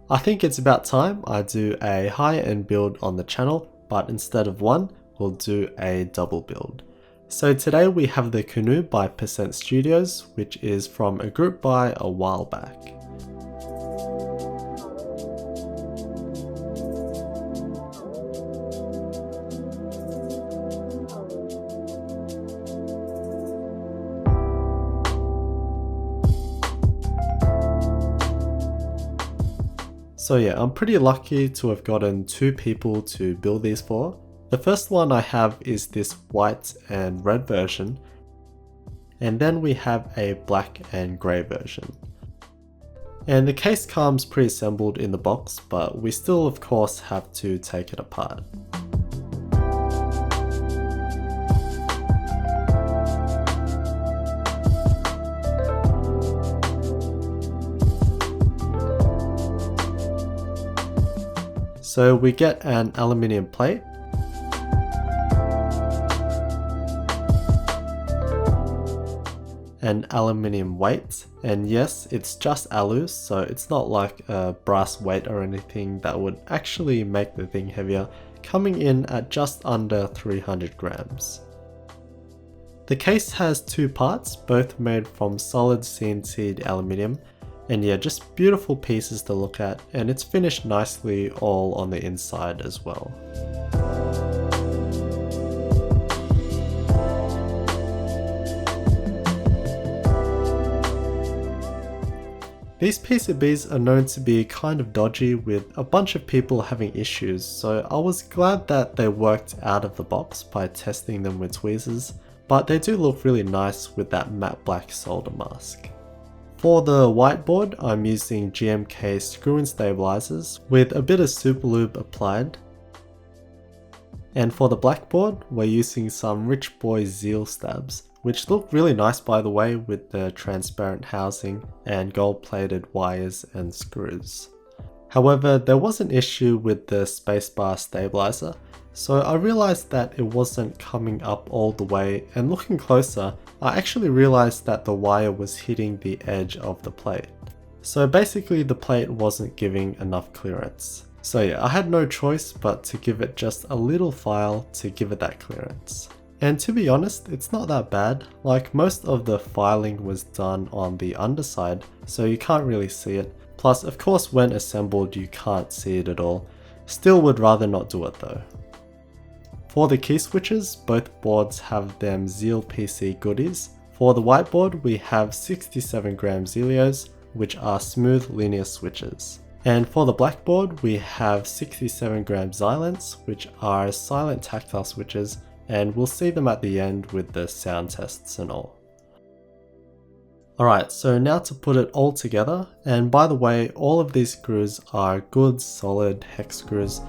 I think it's about time I do a higher-end build on the channel, but instead of one, we'll do a double build. So today we have the Canoe by Percent Studios, which is from a group buy a while back. So yeah, I'm pretty lucky to have gotten 2 people to build these for. The first one I have is this white and red version, and then we have a black and grey version. And the case comes pre-assembled in the box, but we still of course have to take it apart. So we get an aluminium plate, an aluminium weight, and yes, it's just alus, so it's not like a brass weight or anything that would actually make the thing heavier, coming in at just under 300 grams. The case has 2 parts, both made from solid CNC'd aluminium, and yeah, just beautiful pieces to look at, and it's finished nicely all on the inside as well. These PCBs are known to be kind of dodgy, with a bunch of people having issues, so I was glad that they worked out of the box by testing them with tweezers, but they do look really nice with that matte black solder mask. For the whiteboard, I'm using GMK screw-in stabilizers with a bit of super lube applied. And for the blackboard, we're using some Rich Boy Zeal stabs, which look really nice by the way with the transparent housing and gold-plated wires and screws. However, there was an issue with the spacebar stabilizer, so I realized that it wasn't coming up all the way, and looking closer, I actually realized that the wire was hitting the edge of the plate. So basically the plate wasn't giving enough clearance. So yeah, I had no choice but to give it just a little file to give it that clearance. And to be honest, it's not that bad, like most of the filing was done on the underside, so you can't really see it. Plus, of course, when assembled you can't see it at all. Still would rather not do it though. For the key switches, both boards have them Zeal PC goodies. For the whiteboard, we have 67 gram Zealios, which are smooth linear switches. And for the blackboard, we have 67 gram Xylents, which are silent tactile switches, and we'll see them at the end with the sound tests and all. Alright, so now to put it all together, and by the way, all of these screws are good solid hex screws.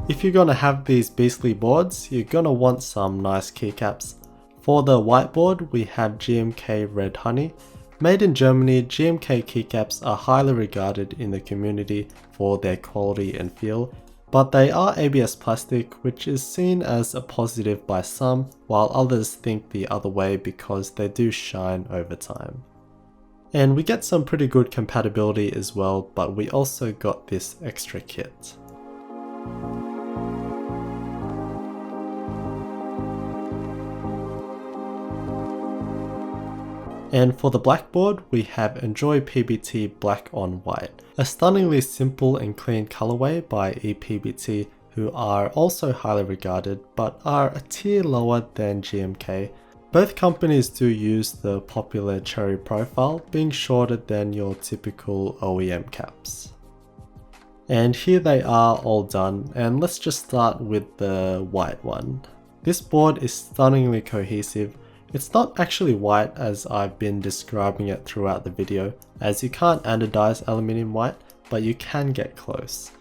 If you're gonna have these beastly boards, you're gonna want some nice keycaps. For the whiteboard, we have GMK Red Honey. Made in Germany, GMK keycaps are highly regarded in the community for their quality and feel, but they are ABS plastic, which is seen as a positive by some, while others think the other way because they do shine over time. And we get some pretty good compatibility as well, but we also got this extra kit. And for the blackboard, we have Enjoy PBT Black on White, a stunningly simple and clean colorway by ePBT, who are also highly regarded but are a tier lower than GMK. Both companies do use the popular cherry profile, being shorter than your typical OEM caps. And here they are all done, and let's just start with the white one. This board is stunningly cohesive. It's not actually white as I've been describing it throughout the video, as you can't anodize aluminium white, but you can get close.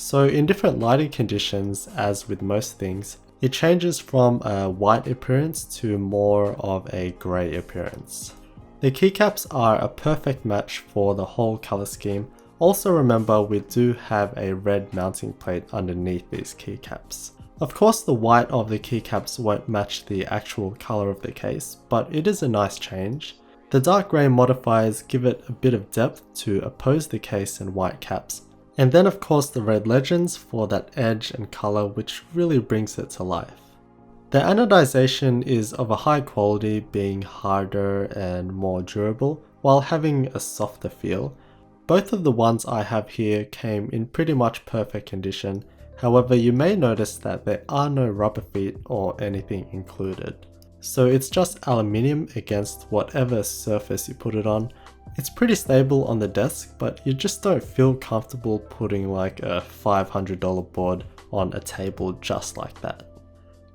So in different lighting conditions, as with most things, it changes from a white appearance to more of a grey appearance. The keycaps are a perfect match for the whole colour scheme. Also remember, we do have a red mounting plate underneath these keycaps. Of course, the white of the keycaps won't match the actual colour of the case, but it is a nice change. The dark grey modifiers give it a bit of depth to oppose the case and white caps. And then of course the red legends for that edge and colour, which really brings it to life. The anodization is of a high quality, being harder and more durable, while having a softer feel. Both of the ones I have here came in pretty much perfect condition. However, you may notice that there are no rubber feet or anything included. So it's just aluminium against whatever surface you put it on. It's pretty stable on the desk, but you just don't feel comfortable putting like a $500 board on a table just like that.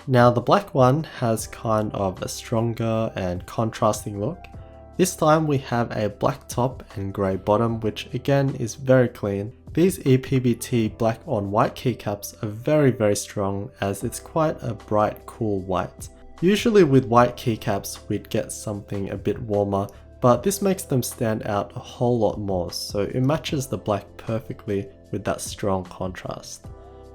Now the black one has kind of a stronger and contrasting look. This time we have a black top and grey bottom, which again is very clean. These ePBT black on white keycaps are very strong, as it's quite a bright cool white. Usually with white keycaps we'd get something a bit warmer, but this makes them stand out a whole lot more, so it matches the black perfectly with that strong contrast.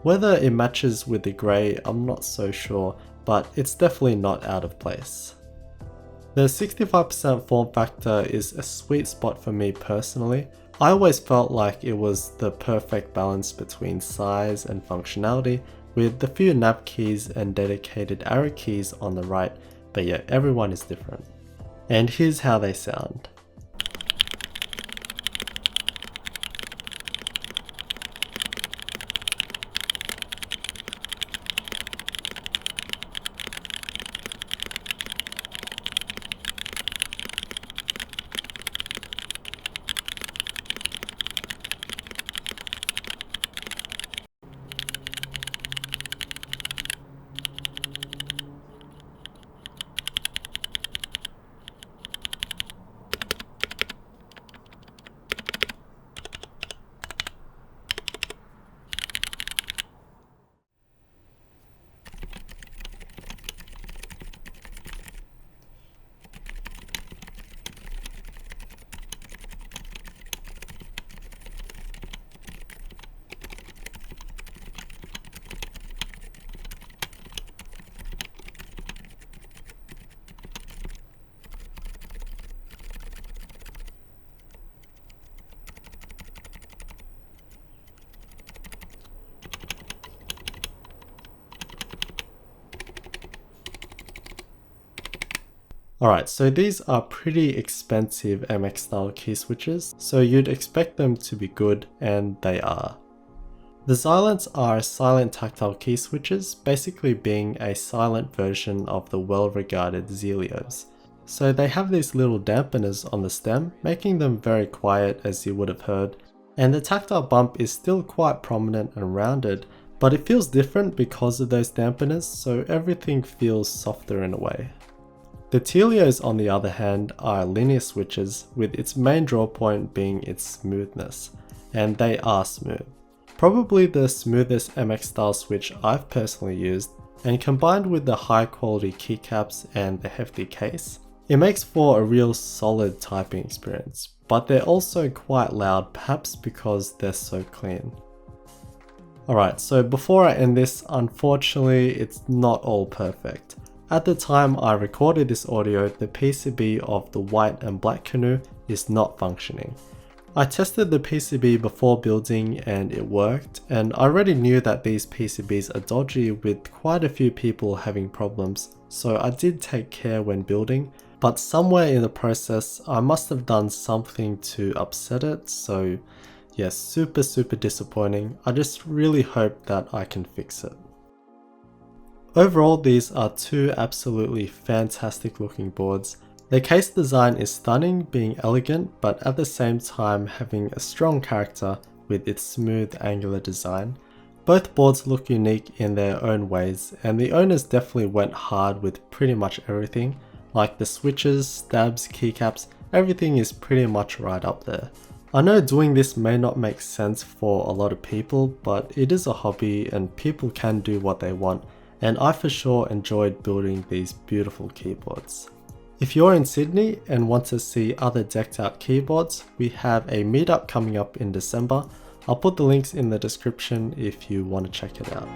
Whether it matches with the grey, I'm not so sure, but it's definitely not out of place. The 65% form factor is a sweet spot for me personally. I always felt like it was the perfect balance between size and functionality, with the few nav keys and dedicated arrow keys on the right, but yeah, everyone is different. And here's how they sound. Alright, so these are pretty expensive MX style key switches, so you'd expect them to be good, and they are. The Xylants are silent tactile key switches, basically being a silent version of the well-regarded Zelios. So they have these little dampeners on the stem, making them very quiet, as you would have heard, and the tactile bump is still quite prominent and rounded, but it feels different because of those dampeners, so everything feels softer in a way. The Telios, on the other hand, are linear switches, with its main draw point being its smoothness, and they are smooth. Probably the smoothest MX style switch I've personally used, and combined with the high quality keycaps and the hefty case, it makes for a real solid typing experience, but they're also quite loud, perhaps because they're so clean. Alright, so before I end this, unfortunately it's not all perfect. At the time I recorded this audio, the PCB of the white and black Canoe is not functioning. I tested the PCB before building and it worked, and I already knew that these PCBs are dodgy with quite a few people having problems, so I did take care when building, but somewhere in the process I must have done something to upset it, so yes, super disappointing. I just really hope that I can fix it. Overall, these are two absolutely fantastic looking boards. The case design is stunning, being elegant, but at the same time having a strong character with its smooth angular design. Both boards look unique in their own ways, and the owners definitely went hard with pretty much everything, like the switches, stabs, keycaps, everything is pretty much right up there. I know doing this may not make sense for a lot of people, but it is a hobby and people can do what they want, and I for sure enjoyed building these beautiful keyboards. If you're in Sydney and want to see other decked out keyboards, we have a meetup coming up in December. I'll put the links in the description if you want to check it out.